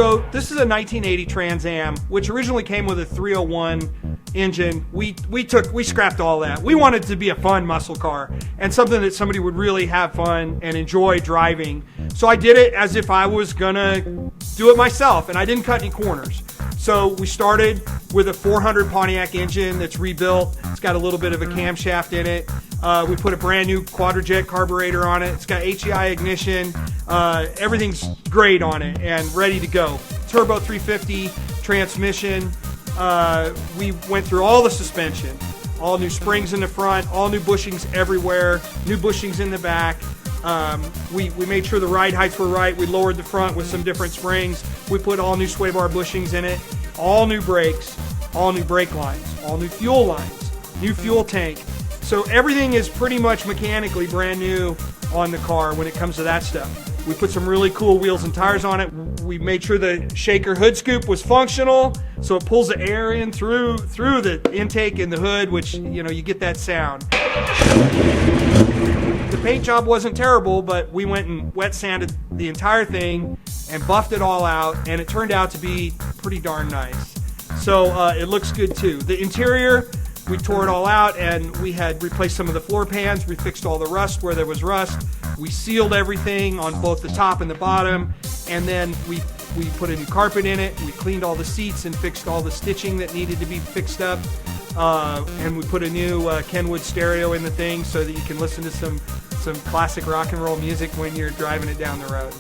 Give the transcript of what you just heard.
So this is a 1980 Trans Am, which originally came with a 301 engine. We scrapped all that. We wanted it to be a fun muscle car and something that somebody would really have fun and enjoy driving. So I did it as if I was gonna do it myself, and I didn't cut any corners. So we started with a 400 Pontiac engine that's rebuilt. It's got a little bit of a camshaft in it. We put a brand new quadrajet carburetor on it. It's got HEI ignition. Everything's great on it and ready to go. Turbo 350 transmission. We went through all the suspension. All new springs in the front, all new bushings everywhere, new bushings in the back. We made sure the ride heights were right. We lowered the front with some different springs. We put all new sway bar bushings in it, all new brakes, all new brake lines, all new fuel lines, new fuel tank. So everything is pretty much mechanically brand new on the car when it comes to that stuff. We put some really cool wheels and tires on it. We made sure the shaker hood scoop was functional, so it pulls the air in through the intake in the hood, which, you know, you get that sound. The paint job wasn't terrible, but we went and wet sanded the entire thing and buffed it all out, and it turned out to be pretty darn nice. So it looks good too. The interior, we tore it all out, and we had replaced some of the floor pans. We fixed all the rust where there was rust. We sealed everything on both the top and the bottom, and then we put a new carpet in it. We cleaned all the seats and fixed all the stitching that needed to be fixed up. And we put a new Kenwood stereo in the thing so that you can listen to some classic rock and roll music when you're driving it down the road.